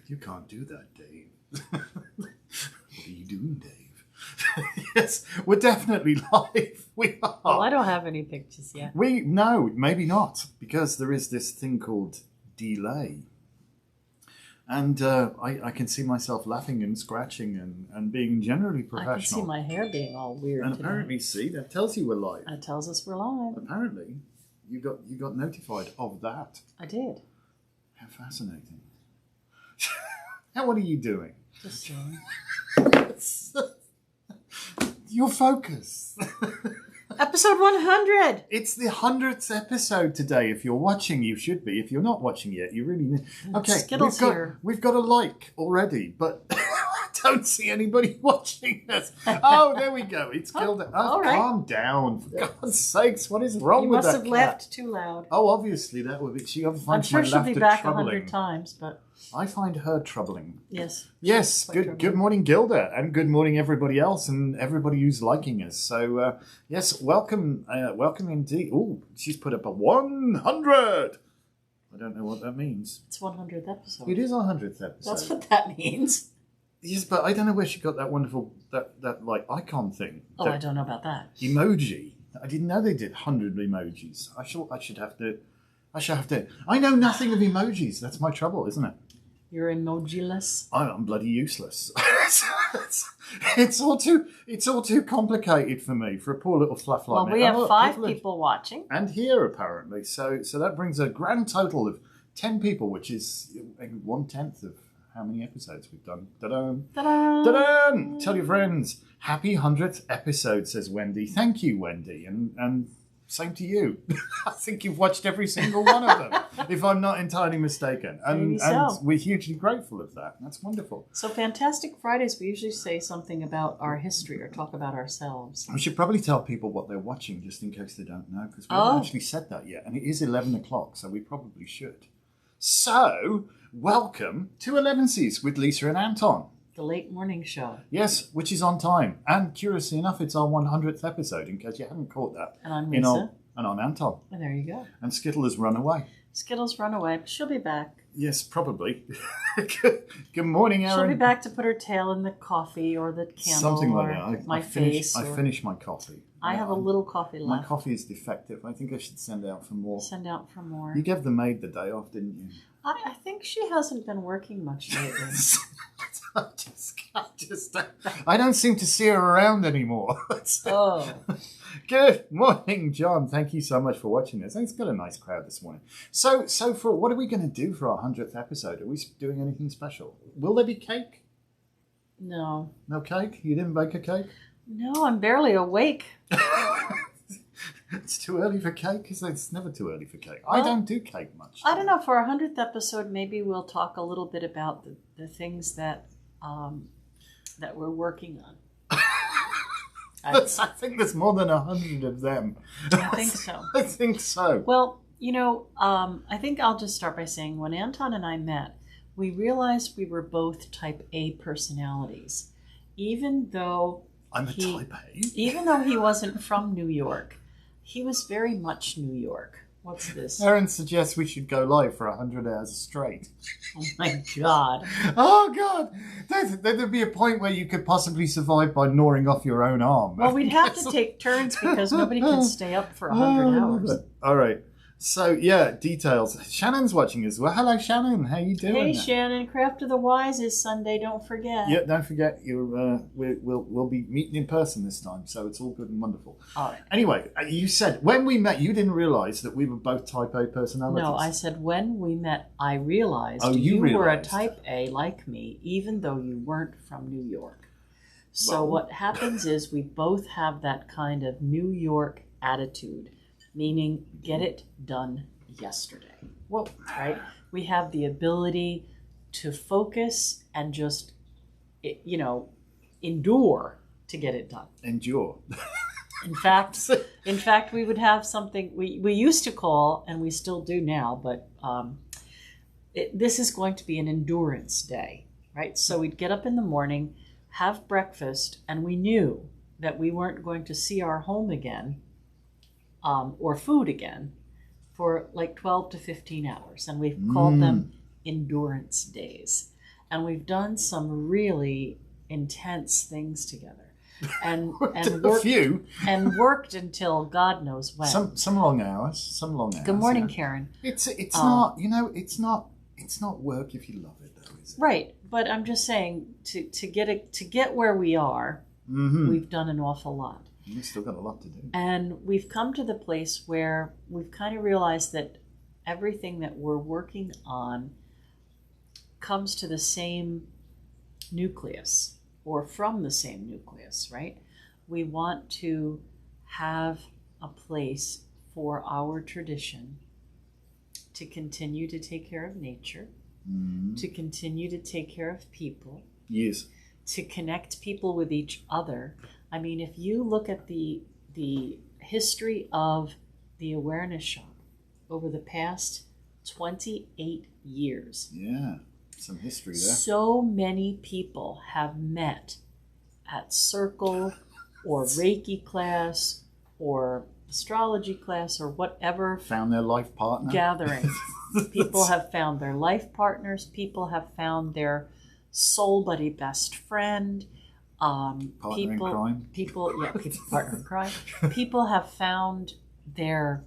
You can't do that, Dave. What are you doing, Dave? Yes, we're definitely live. We are. Well, I don't have any pictures yet. No, maybe not, because there is this thing called delay. And I can see myself laughing and scratching and being generally professional. I can see my hair being all weird. And today. apparently, see, that tells you we're live. That tells us we're live. Apparently, you got notified of that. I did. How fascinating. Now, what are you doing? Just saying. Your focus. Episode 100. It's the 100th episode today. If you're watching, you should be. If you're not watching yet, you really need. Okay, Skittles here. We've got a like already, but I don't see anybody watching us. Oh, there we go. It's killed it. Oh, right. Calm down. For God's sakes, what is wrong You with that must have cat? laughed too loud. Oh, obviously that would be. She I'm finds sure my she'll be laughter back troubling. 100 times, but I find her troubling. yes. Yes, Quite good troubling. morning, Gilda, and good morning, everybody else, and everybody who's liking us. So, yes, welcome indeed. Oh, she's put up a 100. I don't know what that means. It's 100th episode. It is our 100th episode. That's what that means. Yes, but I don't know where she got that wonderful that like icon thing. Oh, that I don't know about that. emoji. I didn't know they did 100 emojis. I should have to. I know nothing of emojis. That's my trouble, isn't it? You're emojiless. I'm bloody useless. It's all too complicated for me, for a poor little fluff like Well, me. we have Oh, 5 are- people watching. and here apparently. So that brings a grand total of 10 people, which is 1/10 of how many episodes we've done. Ta-da! Ta-da! Ta-da! Tell your friends. Happy 100th episode, says Wendy. Thank you, Wendy, and same to you. I think you've watched every single one of them, if I'm not entirely mistaken. And, Maybe so. and we're hugely grateful of that. That's wonderful. So Fantastic Fridays, we usually say something about our history or talk about ourselves. We should probably tell people what they're watching, just in case they don't know, because we Oh. haven't actually said that yet. And it is 11 o'clock, so we probably should. So, welcome to Elevensies with Lisa and Anton. The late morning show. Yes, which is on time. And curiously enough, it's our 100th episode, in case you hadn't caught that. And I'm In Lisa. our- and I'm Anton. And there you go. And Skittle has run away. Skittles run away, but she'll be back. Yes, probably. Good morning, Aaron. She'll be back to put her tail in the coffee or the candle Something like or that. my face. I or- finished my coffee. I have a little coffee My left. coffee is defective. I think I should send out for more. Send out for more. You gave the maid the day off, didn't you? I think she hasn't been working much lately. I don't seem to see her around anymore. Oh. Good morning, John. Thank you so much for watching this. It's got a nice crowd this morning. So for what are we going to do for our 100th episode? Are we doing anything special? Will there be cake? No. No cake? You didn't bake a cake? No, I'm barely awake. It's too early for cake? It's never too early for cake. Well, I don't do cake much. I don't know. For our 100th episode, maybe we'll talk a little bit about the things that we're working on. I think there's more than 100 of them. I think so. I think so. Well, I think I'll just start by saying when Anton and I met, we realized we were both type A personalities. Even though I'm a type A. Even though he wasn't from New York, he was very much New York. What's this? Aaron suggests we should go live for 100 hours straight. Oh my God. Oh, God. There'd be a point where you could possibly survive by gnawing off your own arm. Well, we'd have to take turns because nobody can stay up for 100 hours. All right. So, yeah, details. Shannon's watching as well. Hello, Shannon. How you doing? Hey, Shannon, Craft of the Wise is Sunday. Don't forget. Yeah, don't forget, we'll be meeting in person this time, so it's all good and wonderful. All right. Anyway, you said when we met, you didn't realise that we were both type A personalities. No, I said when we met, I realized you were a realized. type A like me, even though you weren't from New York. So Well- what happens is we both have that kind of New York attitude, meaning get it done yesterday. Well, Right? We have the ability to focus and just, endure to get it done. endure. In fact, we would have something we used to call, and we still do now, but this is going to be an endurance day, right? So we'd get up in the morning, have breakfast, and we knew that we weren't going to see our home again or food again for like 12 to 15 hours. And we've called them endurance days. and we've done some really intense things together, and worked until God knows when. Some long hours. Good morning, Karen. It's not, it's not work if you love it, though, is it? Right, but I'm just saying to get where we are, we've done an awful lot. We've still got a lot to do. And we've come to the place where we've kind of realized that everything that we're working on comes to the same nucleus, or from the same nucleus, right? We want to have a place for our tradition to continue to take care of nature, to continue to take care of people. Yes. To connect people with each other. I mean, if you look at the history of the awareness shop over the past 28 years. Yeah, some history there. So many people have met at circle or Reiki class or astrology class or whatever. Found their life partner. Gathering. People have found their life partners. People have found their soul buddy best friend. Partner in crime. Partner in crime. People have found their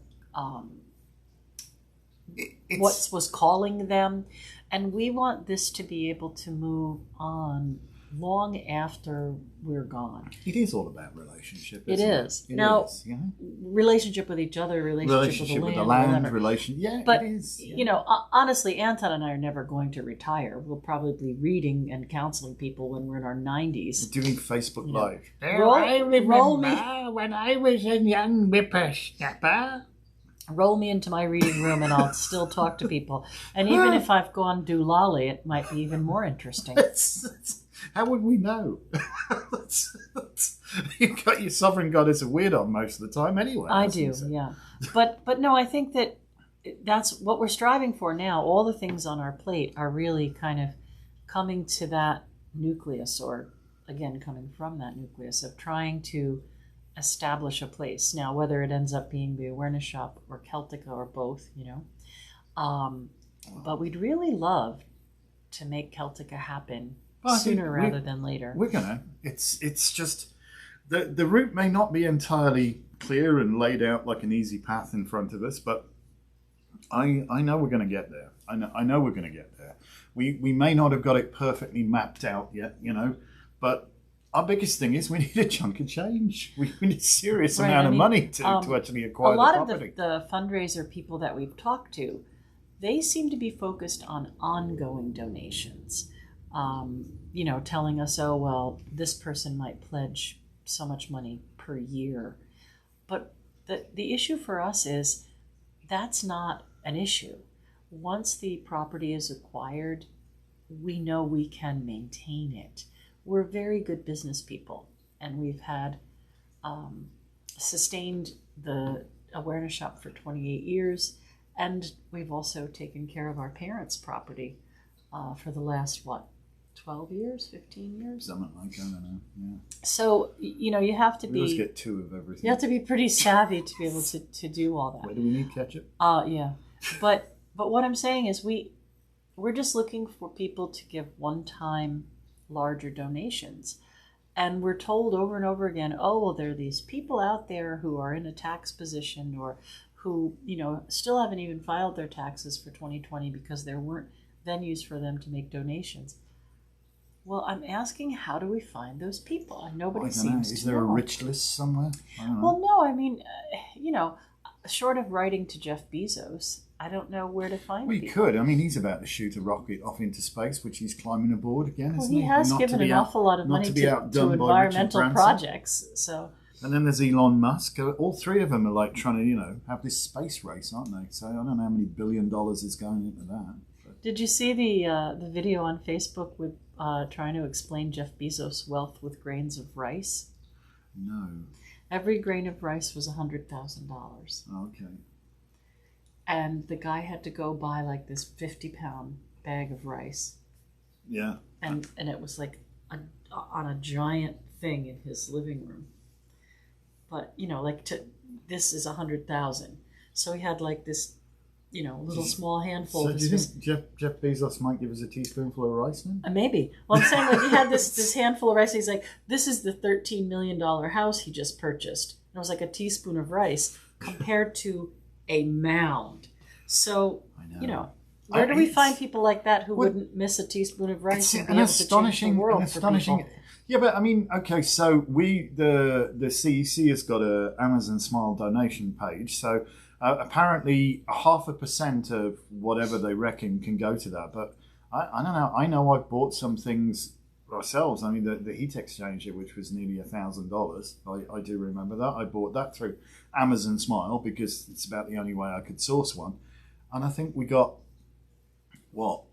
what was calling them, and we want this to be able to move on long after we're gone. It is all about relationship. It is. It now, is, you know? Relationship with each other, relationship with the land, but it is. You know, honestly, Anton and I are never going to retire. We'll probably be reading and counseling people when we're in our 90s. We're doing Facebook Live. I remember when I was a young whippersnapper. Roll me into my reading room and I'll still talk to people. And even if I've gone doolally, it might be even more interesting. How would we know? You've got your sovereign goddess of weird on most of the time anyway. I do, yeah. But no, I think that's what we're striving for now. All the things on our plate are really kind of coming to that nucleus, or again, coming from that nucleus of trying to establish a place. Now, whether it ends up being the awareness shop or Celtica or both, you know. But we'd really love to make Celtica happen sooner rather than later. We're gonna. It's just the route may not be entirely clear and laid out like an easy path in front of us, but I know we're going to get there. I know we're going to get there. We may not have got it perfectly mapped out yet, you know, but our biggest thing is we need a chunk of change. We need a serious amount of money to actually acquire the property. A lot of the fundraiser people that we've talked to, they seem to be focused on ongoing donations. You know, telling us, oh, well, this person might pledge so much money per year. But the issue for us is that's not an issue. Once the property is acquired, we know we can maintain it. We're very good business people, and we've had sustained the awareness shop for 28 years, and we've also taken care of our parents' property for the last, 12 years, 15 years? Something like that, I don't know. Yeah. So, you know, you have to We always get two of everything. You have to be pretty savvy to be able to do all that. Where do we need ketchup? Yeah. But what I'm saying is we're just looking for people to give one-time larger donations. And we're told over and over again, oh, well, there are these people out there who are in a tax position or who, you know, still haven't even filed their taxes for 2020 because there weren't venues for them to make donations. Well, I'm asking, how do we find those people? And nobody seems to know. Is there a rich list somewhere? I don't know. Well, no, I mean, you know, short of writing to Jeff Bezos, I don't know where to find people. We could. I mean, he's about to shoot a rocket off into space, which he's climbing aboard again, isn't he? Well, he has given an awful lot of money to environmental projects. So. And then there's Elon Musk. All three of them are like trying to, you know, have this space race, aren't they? So I don't know how many $1 billion is going into that. But. Did you see the video on Facebook with trying to explain Jeff Bezos' wealth with grains of rice? No. Every grain of rice was $100,000. Okay. And the guy had to go buy like this 50-pound bag of rice. Yeah. And it was like on a giant thing in his living room. But, you know, like this is 100,000. So he had like this a little small handful. So of do you think Jeff Bezos might give us a teaspoonful of rice then? Maybe. Well, I'm saying like he had this handful of rice. He's like, this is the $13 million house he just purchased. And it was like a teaspoon of rice compared to a mound. So, I know. where do we find people like that who wouldn't miss a teaspoon of rice and be able to change the world for people? Yeah, but I mean, okay, so the CEC has got a Amazon Smile donation page, so apparently 0.5% of whatever they reckon can go to that. But I don't know. I know I've bought some things ourselves. I mean, the heat exchanger, which was nearly $1,000. I do remember that. I bought that through Amazon Smile because it's about the only way I could source one. And I think we got, what?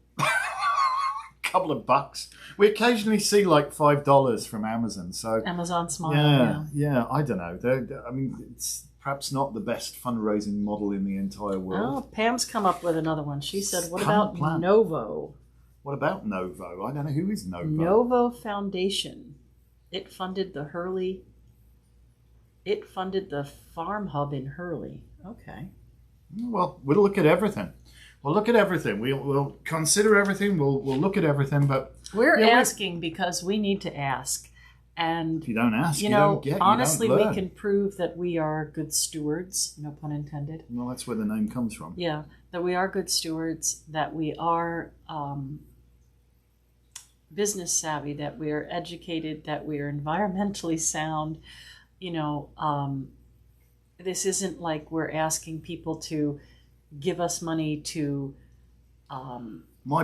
Couple of bucks. We occasionally see like $5 from Amazon. So Amazon Smile. Yeah. I don't know. I mean, it's perhaps not the best fundraising model in the entire world. Oh, Pam's come up with another one. She said, "What about Novo?" What about Novo? I don't know, who is Novo. Novo Foundation. It funded the farm hub in Hurley. Okay. Well, we'll look at everything. We'll consider everything. We'll look at everything. But we're asking because we need to ask. And if you don't ask, you don't get. Honestly, you don't we can prove that we are good stewards. No pun intended. Well, that's where the name comes from. Yeah, that we are good stewards. That we are business savvy. That we are educated. That we are environmentally sound. This isn't like we're asking people to give us money to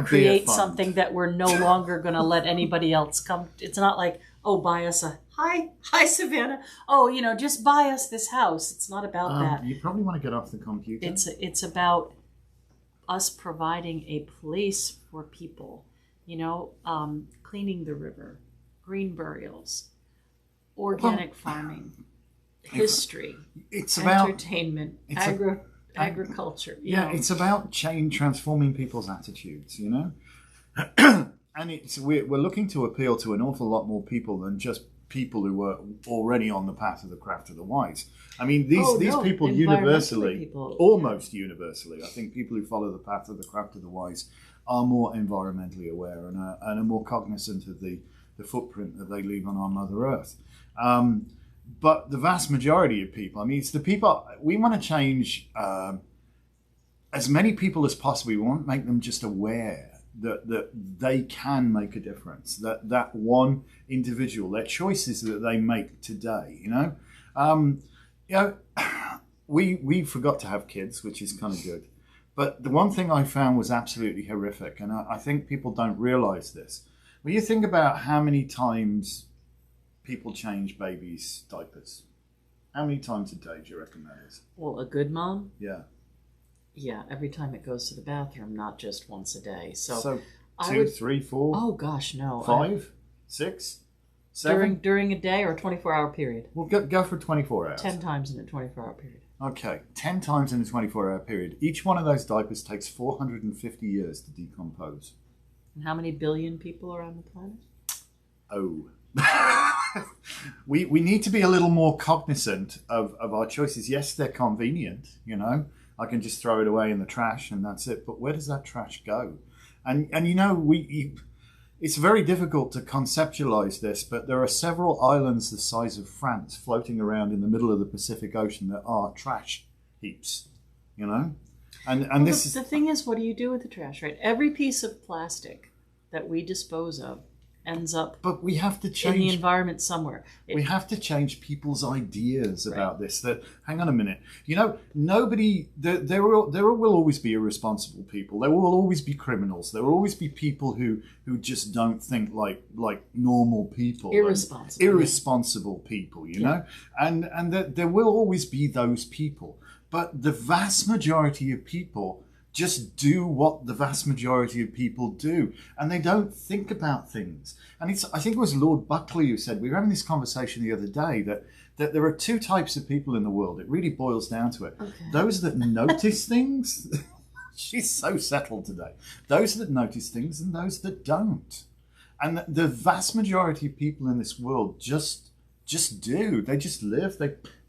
create something that we're no longer going to let anybody else come. It's not like, oh, buy us hi Savannah. Oh, just buy us this house. It's not about that. You probably want to get off the computer. It's about us providing a place for people. Cleaning the river, green burials, organic farming, history. It's about entertainment, agriculture. It's about transforming people's attitudes, and we're looking to appeal to an awful lot more people than just people who were already on the path of the craft of the wise. I mean, these people universally, almost universally, I think people who follow the path of the craft of the wise are more environmentally aware and are more cognizant of the footprint that they leave on our Mother Earth. But the vast majority of people, I mean, it's the people, we want to change as many people as possible. We want to make them just aware that they can make a difference, that one individual, their choices that they make today, we forgot to have kids, which is kind of good. But the one thing I found was absolutely horrific, and I think people don't realize this. When you think about how many times people change babies' diapers, how many times a day do you reckon that is? Well, a good mom? Yeah. Yeah, every time it goes to the bathroom, not just once a day. So 2, 3, 4? Oh, gosh, no. 5, 6, 7? During a day or a 24-hour period? Well, go for 24 hours. 10 times in a 24-hour period. Okay, 10 times in a 24-hour period. Each one of those diapers takes 450 years to decompose. And how many billion people are on the planet? Oh. we need to be a little more cognizant of our choices. Yes, they're convenient, I can just throw it away in the trash and that's it. But where does that trash go? And it's very difficult to conceptualize this, but there are several islands the size of France floating around in the middle of the Pacific Ocean that are trash heaps, And the thing is, what do you do with the trash, right? Every piece of plastic that we dispose of ends up but we have to change in the environment somewhere. We have to change people's ideas about this. That hang on a minute, nobody. There will always be irresponsible people. There will always be criminals. There will always be people who just don't think like normal people. Irresponsible people. And that there will always be those people. But the vast majority of people just do what the vast majority of people do, and they don't think about things. And I think it was Lord Buckley who said, we were having this conversation the other day, that there are 2 types of people in the world. It really boils down to it. Okay. Those that notice things. She's so settled today. Those that notice things and those that don't. And the vast majority of people in this world just do. They just live.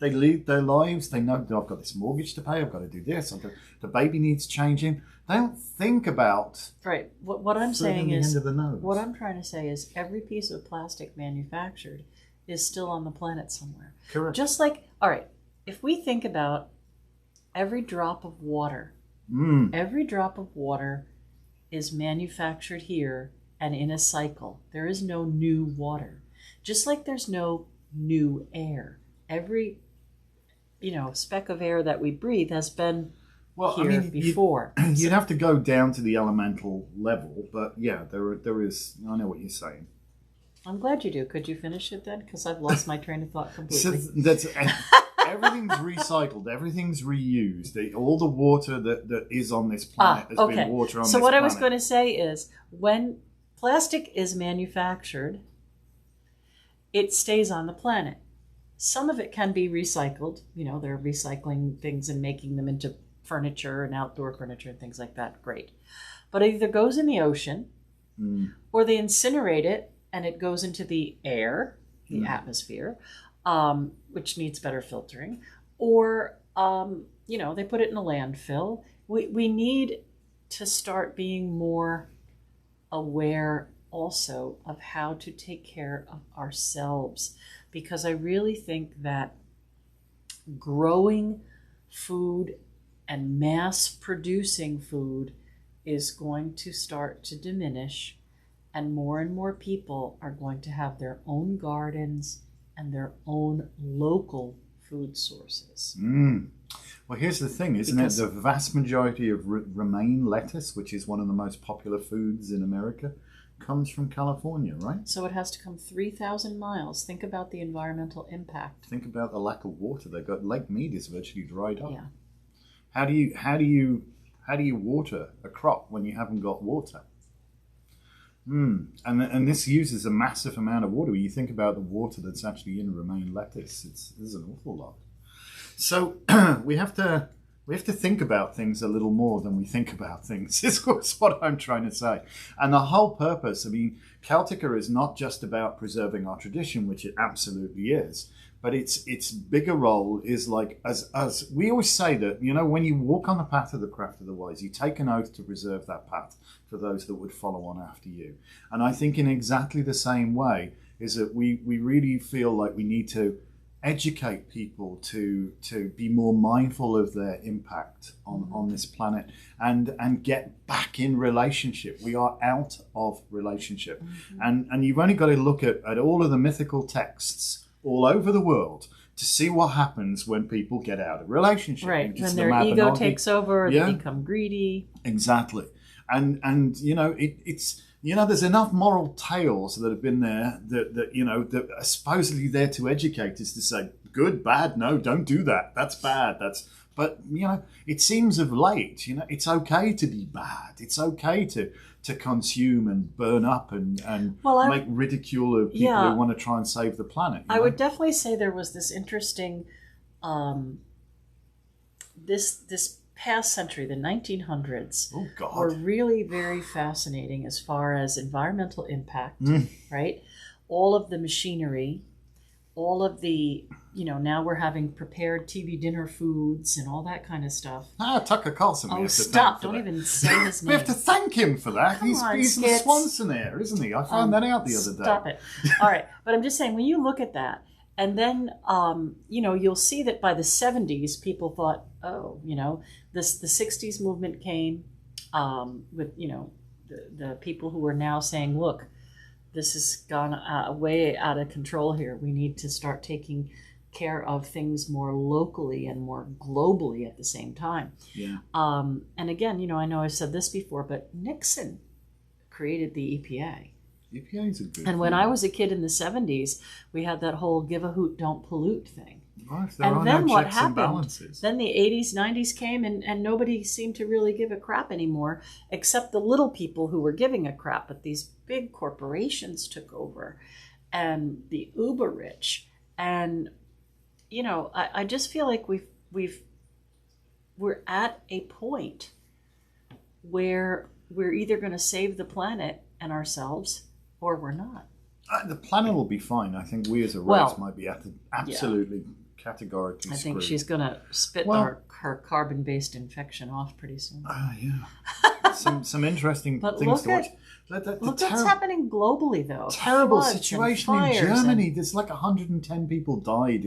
They lead their lives. They know that I've got this mortgage to pay. I've got to do this. The baby needs changing. They don't think about right. What I'm saying the is, end of the nose. what I'm trying to say is, every piece of plastic manufactured is still on the planet somewhere. Correct. Just like, all right, if we think about every drop of water, every drop of water is manufactured here and in a cycle. There is no new water. Just like there's no new air. Every, speck of air that we breathe has been here before. You'd have to go down to the elemental level, but yeah, there is. I know what you're saying. I'm glad you do. Could you finish it then? Because I've lost my train of thought completely. So everything's recycled. Everything's reused. All the water that is on this planet has been water on this planet. So what I was going to say is, when plastic is manufactured, it stays on the planet. Some of it can be recycled. They're recycling things and making them into furniture and outdoor furniture and things like that. Great. But it either goes in the ocean or they incinerate it and it goes into the air, the atmosphere, which needs better filtering, or, they put it in a landfill. We need to start being more aware also of how to take care of ourselves, because I really think that growing food and mass producing food is going to start to diminish, and more people are going to have their own gardens and their own local food sources. Well, here's the thing, isn't it? The vast majority of romaine lettuce, which is one of the most popular foods in America, comes from California, right? So it has to come 3,000 miles. Think about the environmental impact. Think about the lack of water they've got. Lake Mead is virtually dried up. Yeah. How do you water a crop when you haven't got water? And this uses a massive amount of water. When you think about the water that's actually in romaine lettuce, there's an awful lot. So we have to think about things a little more than we think about things, is what I'm trying to say. And the whole purpose, Celtica is not just about preserving our tradition, which it absolutely is, but its bigger role is like, as we always say that, when you walk on the path of the craft of the wise, you take an oath to preserve that path for those that would follow on after you. And I think in exactly the same way is that we really feel like we need to educate people to be more mindful of their impact on this planet and get back in relationship. We are out of relationship. And you've only got to look at all of the mythical texts all over the world to see what happens when people get out of relationship. Right, when their ego takes over, they become greedy. Exactly. And it's there's enough moral tales that have been there that are supposedly there to educate us, to say good, bad, no, don't do that. That's bad. But it seems of late, it's okay to be bad. It's okay to consume and burn up and make ridicule of people who want to try and save the planet. I would definitely say there was this interesting, this past century, the 1900s, were really very fascinating as far as environmental impact, right? All of the machinery, all of the, now we're having prepared TV dinner foods and all that kind of stuff. Tucker Carlson. Oh, stop. Don't even say his name. We have to thank him for that. Come on, he's the Swanson heir, isn't he? I found that out the other day. Stop it. All right. But I'm just saying, when you look at that, and then, you'll see that by the 70s, people thought, the 60s movement came with, the people who are now saying, look, this has gone way out of control here. We need to start taking care of things more locally and more globally at the same time. Yeah. And again, I know I've said this before, but Nixon created the EPA. EPA is a good And when I was a kid in the 70s, we had that whole give a hoot, don't pollute thing. Right, and then what happened? Then the 80s, 90s came and nobody seemed to really give a crap anymore, except the little people who were giving a crap. But these big corporations took over, and the uber rich. And, I just feel like we're at a point where we're either going to save the planet and ourselves, or we're not. The planet will be fine. I think we as a race might be absolutely categorically I think screwed. she's going to spit her carbon-based infection off pretty soon. Yeah. some interesting things to watch. Look what's happening globally, though. Terrible Floods situation in Germany. There's like 110 people died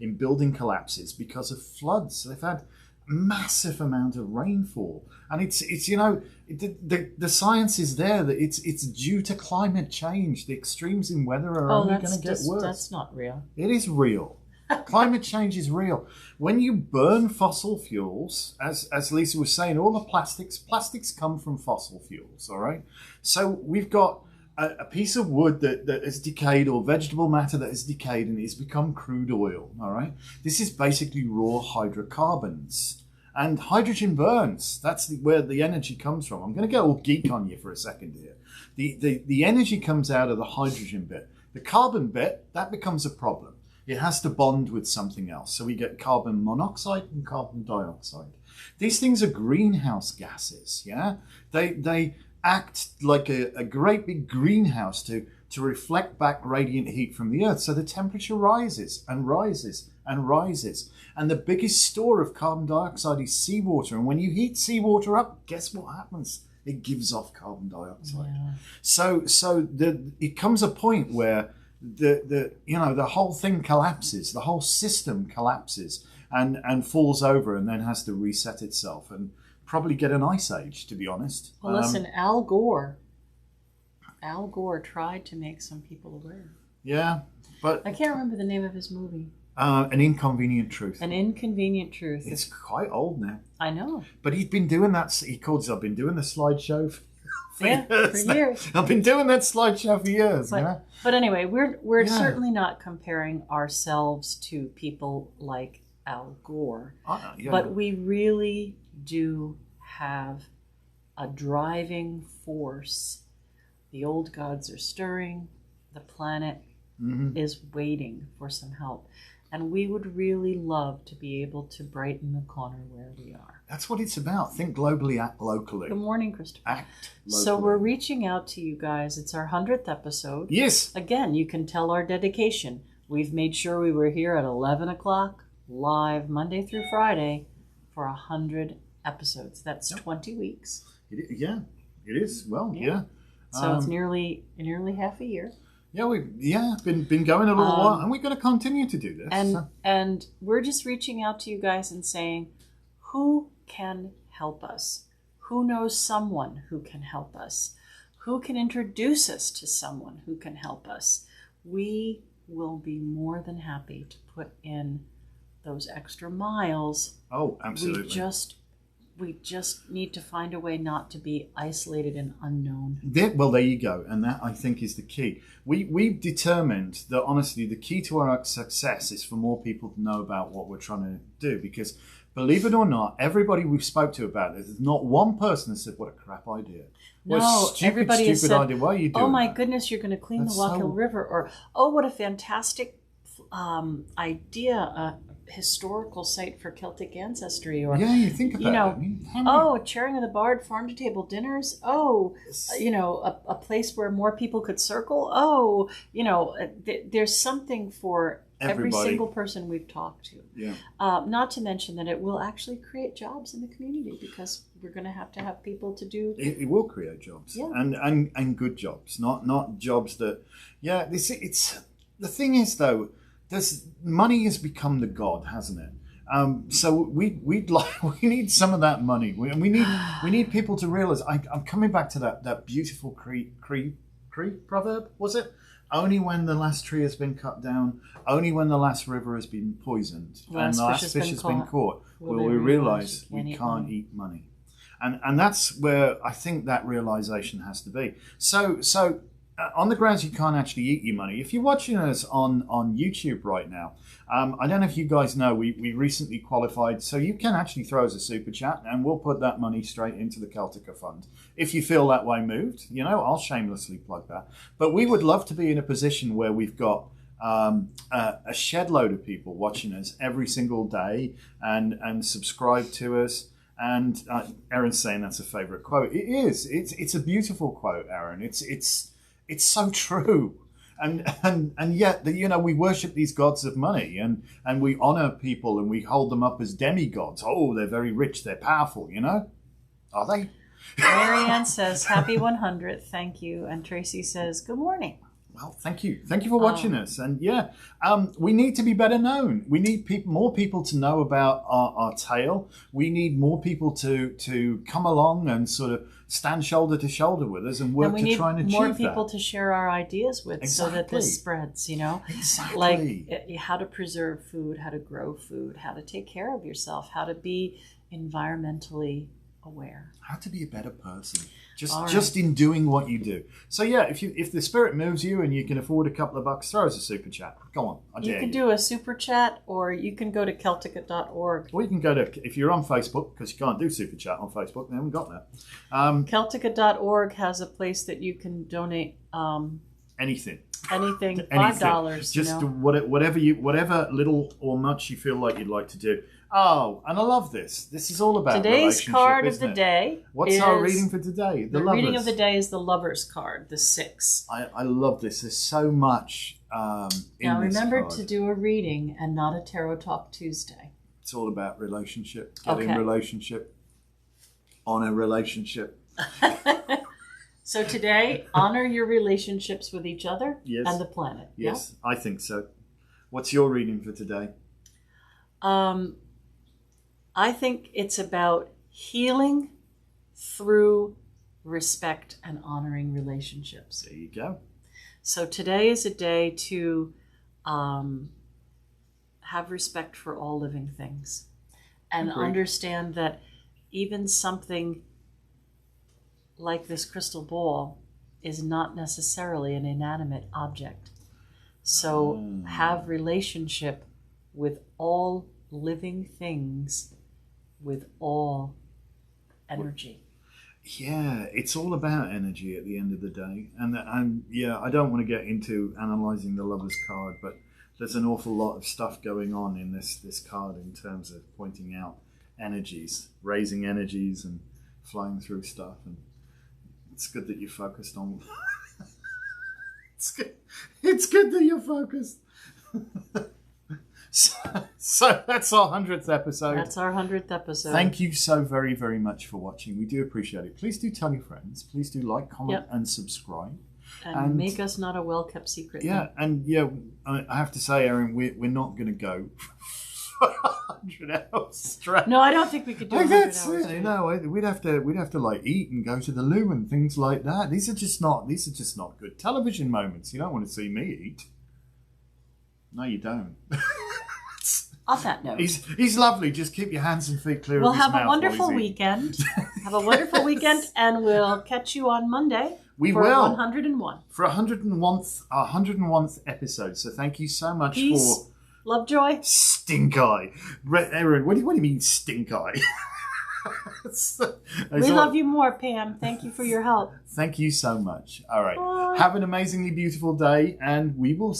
in building collapses because of floods. They've had massive amount of rainfall, and it's the science is there that it's due to climate change. The extremes in weather are only going to get worse. That's not real. It is real. Climate change is real. When you burn fossil fuels, as Lisa was saying, all the plastics come from fossil fuels, all right? So we've got a piece of wood that has decayed, or vegetable matter that has decayed, and it's become crude oil, all right? This is basically raw hydrocarbons. And hydrogen burns. That's where the energy comes from. I'm going to get all geek on you for a second here. The energy comes out of the hydrogen bit. The carbon bit, that becomes a problem. It has to bond with something else. So we get carbon monoxide and carbon dioxide. These things are greenhouse gases, yeah? They act like a great big greenhouse to reflect back radiant heat from the Earth. So the temperature rises and rises and rises. And the biggest store of carbon dioxide is seawater. And when you heat seawater up, guess what happens? It gives off carbon dioxide. Yeah. So it comes a point where the whole thing collapses, the whole system collapses and falls over, and then has to reset itself and probably get an ice age, to be honest. Well, listen, Al Gore tried to make some people aware. Yeah, but I can't remember the name of his movie. An Inconvenient Truth. An Inconvenient Truth. It's quite old now. I know. But he's been doing that. I've been doing the slideshow for years. I've been doing that slideshow for years. But anyway, we're certainly not comparing ourselves to people like Al Gore. But we really do have a driving force. The old gods are stirring. The planet is waiting for some help. And we would really love to be able to brighten the corner where we are. That's what it's about. Think globally, act locally. Good morning, Christopher. Act locally. So we're reaching out to you guys. It's our 100th episode. Yes. Again, you can tell our dedication. We've made sure we were here at 11 o'clock, live Monday through Friday, for 100 episodes. That's 20 weeks. It is. Well, yeah. So it's nearly half a year. Yeah, we've been going a little while, and we're going to continue to do this. And we're just reaching out to you guys and saying, who can help us? Who knows someone who can help us? Who can introduce us to someone who can help us? We will be more than happy to put in those extra miles. Oh, absolutely. We just need to find a way not to be isolated and unknown. There you go. And that, I think, is the key. We've determined that, honestly, the key to our success is for more people to know about what we're trying to do. Because, believe it or not, everybody we've spoke to about this, there's not one person that said, what a crap idea. Everybody has said, idea. Why are you doing oh my that? Goodness, you're going to clean the Wachtel River. Or, oh, what a fantastic idea. Historical site for Celtic ancestry, or you think about it. Chairing of the Bard farm to table dinners. A place where more people could circle. There's something for every single person we've talked to. Yeah. Not to mention that it will actually create jobs in the community, because we're going to have people to do. It will create jobs, and good jobs, not jobs that. Yeah, it's the thing is though. Money has become the god, hasn't it? So we need some of that money. We need people to realize. I'm coming back to that beautiful Cree proverb. Was it? Only when the last tree has been cut down, only when the last river has been poisoned, and the last fish has been caught, will we realize we can't eat money. And that's where I think that realization has to be. So on the grounds you can't actually eat your money. If you're watching us on YouTube right now, I don't know if you guys know, we recently qualified, so you can actually throw us a super chat and we'll put that money straight into the Celtica Fund. If you feel that way moved, I'll shamelessly plug that. But we would love to be in a position where we've got a shed load of people watching us every single day and subscribe to us. And Erin's saying that's a favorite quote. It is. It's a beautiful quote, Erin. It's so true. and yet, we worship these gods of money, and we honor people, and we hold them up as demigods. Oh, they're very rich, they're powerful, Are they? Marianne says, happy 100th, thank you. And Tracy says, good morning. Well, thank you. Thank you for watching us. And we need to be better known. We need more people to know about our tale. We need more people to come along and sort of stand shoulder to shoulder with us and work to try and achieve that. More people to share our ideas with, so that this spreads, Exactly. Like how to preserve food, how to grow food, how to take care of yourself, how to be environmentally aware. How to be a better person. Just in doing what you do. So if the spirit moves you and you can afford a couple of bucks, throw us a super chat. Go on, I dare you. You can do a super chat, or you can go to Celtica.org. Or you can go to, if you're on Facebook, because you can't do super chat on Facebook, they haven't got that. Celtica.org has a place that you can donate anything, $5. Just whatever little or much you feel like you'd like to do. Oh, and I love this. This is all about today's card of the day. What's our reading for today? The reading of the day is the Lover's card, the 6. I love this. There's so much in now remember this card. to do a reading and not a Tarot Talk Tuesday. It's all about relationship. Getting relationship on a relationship. So today, honor your relationships with each other and the planet. Yes, I think so. What's your reading for today? I think it's about healing through respect and honoring relationships. There you go. So today is a day to have respect for all living things and understand that even something like this crystal ball is not necessarily an inanimate object. So have relationship with all living things with all energy. Yeah, it's all about energy at the end of the day. And I don't want to get into analysing the Lover's card, but there's an awful lot of stuff going on in this card in terms of pointing out energies, raising energies and flowing through stuff. And it's good that you're focused on... It's good that you're focused. So that's our 100th episode. That's our 100th episode. Thank you so very, very much for watching. We do appreciate it. Please do tell your friends. Please do like, comment, and subscribe. And make us not a well-kept secret. Yeah, and I have to say, Erin, we're not going to go for 100 hours straight. No, I don't think we could do 100 hours straight. No, we'd have to like eat and go to the loo and things like that. These are just not good television moments. You don't want to see me eat. No, you don't. On that note, he's lovely. Just keep your hands and feet clear of his mouth. We'll have a wonderful weekend. Have a wonderful weekend, and we'll catch you on Monday. We for will 101 for 101th episode. So thank you so much. Peace, for love, joy, stink eye. Erin, what do you mean stink eye? We love you more, Pam. Thank you for your help. Thank you so much. All right. Bye. Have an amazingly beautiful day, and we will see